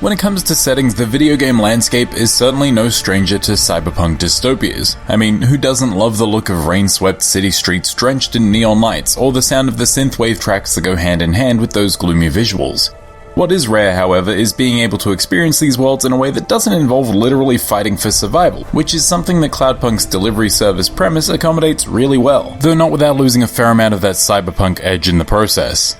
When it comes to settings, the video game landscape is certainly no stranger to cyberpunk dystopias. I mean, who doesn't love the look of rain-swept city streets drenched in neon lights, or the sound of the synthwave tracks that go hand in hand with those gloomy visuals? What is rare, however, is being able to experience these worlds in a way that doesn't involve literally fighting for survival, which is something that Cloudpunk's delivery service premise accommodates really well, though not without losing a fair amount of that cyberpunk edge in the process.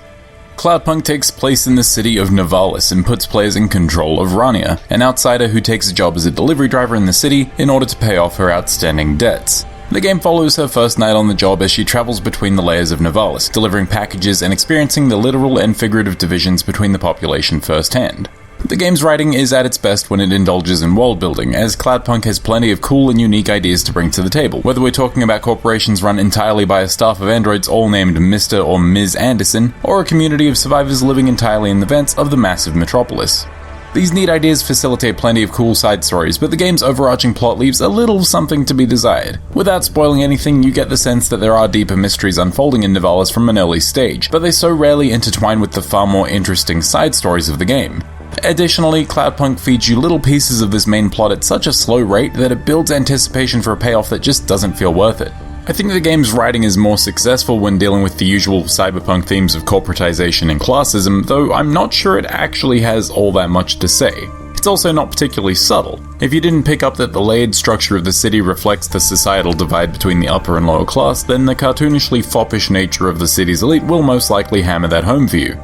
Cloudpunk takes place in the city of Nivalis and puts players in control of Rania, an outsider who takes a job as a delivery driver in the city in order to pay off her outstanding debts. The game follows her first night on the job as she travels between the layers of Nivalis, delivering packages and experiencing the literal and figurative divisions between the population firsthand. The game's writing is at its best when it indulges in world building, as Cloudpunk has plenty of cool and unique ideas to bring to the table, whether we're talking about corporations run entirely by a staff of androids all named Mr. or Ms. Anderson, or a community of survivors living entirely in the vents of the massive metropolis. These neat ideas facilitate plenty of cool side stories, but the game's overarching plot leaves a little something to be desired. Without spoiling anything, you get the sense that there are deeper mysteries unfolding in Nivalis from an early stage, but they so rarely intertwine with the far more interesting side stories of the game. Additionally, Cloudpunk feeds you little pieces of this main plot at such a slow rate that it builds anticipation for a payoff that just doesn't feel worth it. I think the game's writing is more successful when dealing with the usual cyberpunk themes of corporatization and classism, though I'm not sure it actually has all that much to say. It's also not particularly subtle. If you didn't pick up that the layered structure of the city reflects the societal divide between the upper and lower class, then the cartoonishly foppish nature of the city's elite will most likely hammer that home for you.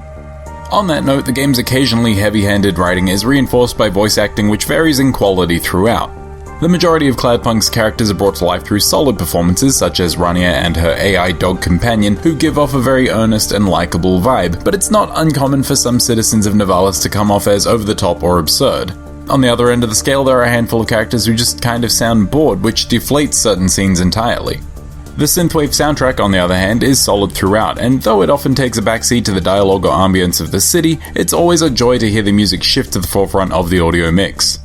On that note, the game's occasionally heavy-handed writing is reinforced by voice acting, which varies in quality throughout. The majority of Cloudpunk's characters are brought to life through solid performances, such as Rania and her AI dog companion, who give off a very earnest and likable vibe, but it's not uncommon for some citizens of Nivalis to come off as over-the-top or absurd. On the other end of the scale, there are a handful of characters who just kind of sound bored, which deflates certain scenes entirely. The synthwave soundtrack, on the other hand, is solid throughout, and though it often takes a backseat to the dialogue or ambience of the city, it's always a joy to hear the music shift to the forefront of the audio mix.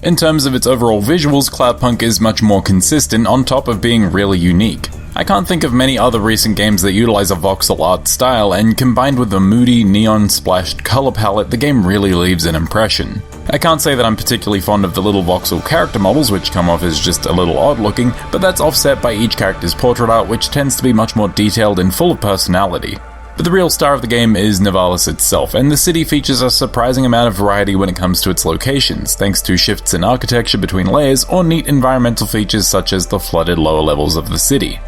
In terms of its overall visuals, Cloudpunk is much more consistent, on top of being really unique. I can't think of many other recent games that utilize a voxel art style, and combined with the moody, neon-splashed color palette, the game really leaves an impression. I can't say that I'm particularly fond of the little voxel character models, which come off as just a little odd looking, but that's offset by each character's portrait art, which tends to be much more detailed and full of personality. But the real star of the game is Nivalis itself, and the city features a surprising amount of variety when it comes to its locations, thanks to shifts in architecture between layers or neat environmental features such as the flooded lower levels of the city.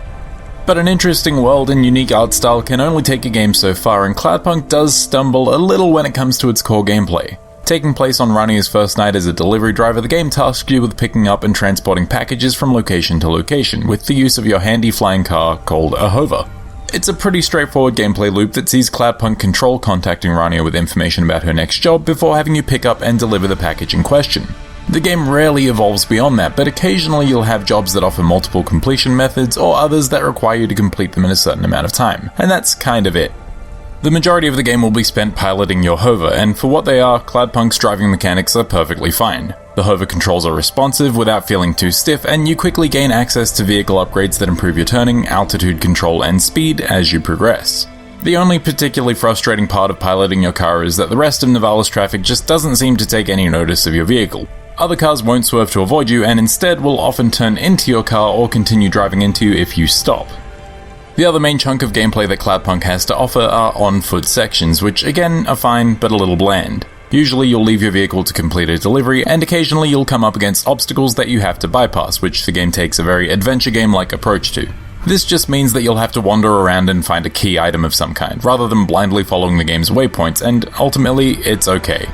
But an interesting world and unique art style can only take a game so far, and Cloudpunk does stumble a little when it comes to its core gameplay. Taking place on Rania's first night as a delivery driver, the game tasks you with picking up and transporting packages from location to location, with the use of your handy flying car called a hover. It's a pretty straightforward gameplay loop that sees Cloudpunk Control contacting Rania with information about her next job before having you pick up and deliver the package in question. The game rarely evolves beyond that, but occasionally you'll have jobs that offer multiple completion methods or others that require you to complete them in a certain amount of time, and that's kind of it. The majority of the game will be spent piloting your hover, and for what they are, Cloudpunk's driving mechanics are perfectly fine. The hover controls are responsive without feeling too stiff, and you quickly gain access to vehicle upgrades that improve your turning, altitude control, and speed as you progress. The only particularly frustrating part of piloting your car is that the rest of Nivalis traffic just doesn't seem to take any notice of your vehicle. Other cars won't swerve to avoid you, and instead will often turn into your car or continue driving into you if you stop. The other main chunk of gameplay that Cloudpunk has to offer are on-foot sections, which again are fine but a little bland. Usually you'll leave your vehicle to complete a delivery, and occasionally you'll come up against obstacles that you have to bypass, which the game takes a very adventure game-like approach to. This just means that you'll have to wander around and find a key item of some kind, rather than blindly following the game's waypoints, and ultimately, it's okay.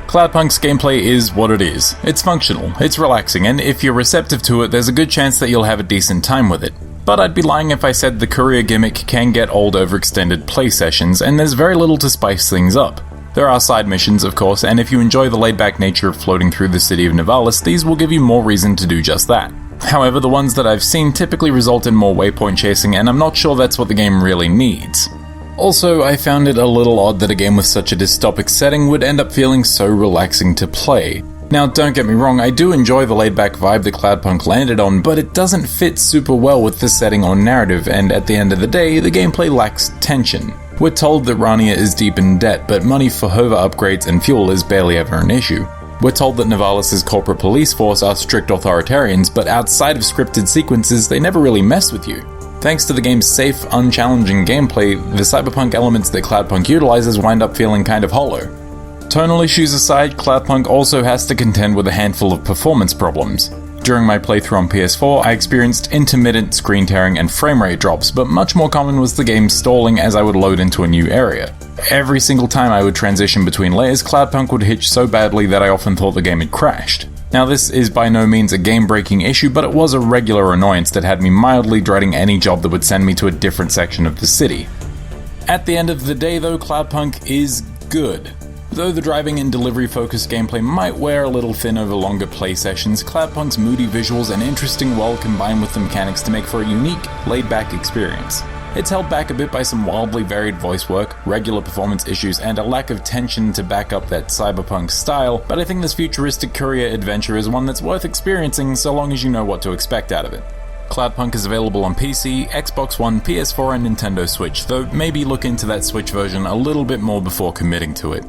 Cloudpunk's gameplay is what it is. It's functional, it's relaxing, and if you're receptive to it, there's a good chance that you'll have a decent time with it. But I'd be lying if I said the career gimmick can get old over extended play sessions, and there's very little to spice things up. There are side missions, of course, and if you enjoy the laid-back nature of floating through the city of Nivalis, these will give you more reason to do just that. However, the ones that I've seen typically result in more waypoint chasing, and I'm not sure that's what the game really needs. Also, I found it a little odd that a game with such a dystopic setting would end up feeling so relaxing to play. Now, don't get me wrong, I do enjoy the laid-back vibe that Cloudpunk landed on, but it doesn't fit super well with the setting or narrative, and at the end of the day, the gameplay lacks tension. We're told that Rania is deep in debt, but money for hover upgrades and fuel is barely ever an issue. We're told that Nivalis' corporate police force are strict authoritarians, but outside of scripted sequences, they never really mess with you. Thanks to the game's safe, unchallenging gameplay, the cyberpunk elements that Cloudpunk utilizes wind up feeling kind of hollow. Tonal issues aside, Cloudpunk also has to contend with a handful of performance problems. During my playthrough on PS4, I experienced intermittent screen tearing and frame rate drops, but much more common was the game stalling as I would load into a new area. Every single time I would transition between layers, Cloudpunk would hitch so badly that I often thought the game had crashed. Now this is by no means a game-breaking issue, but it was a regular annoyance that had me mildly dreading any job that would send me to a different section of the city. At the end of the day though, Cloudpunk is good. Though the driving and delivery-focused gameplay might wear a little thin over longer play sessions, Cloudpunk's moody visuals and interesting world combine with the mechanics to make for a unique, laid-back experience. It's held back a bit by some wildly varied voice work, regular performance issues, and a lack of tension to back up that cyberpunk style, but I think this futuristic courier adventure is one that's worth experiencing so long as you know what to expect out of it. Cloudpunk is available on PC, Xbox One, PS4 and Nintendo Switch, though maybe look into that Switch version a little bit more before committing to it.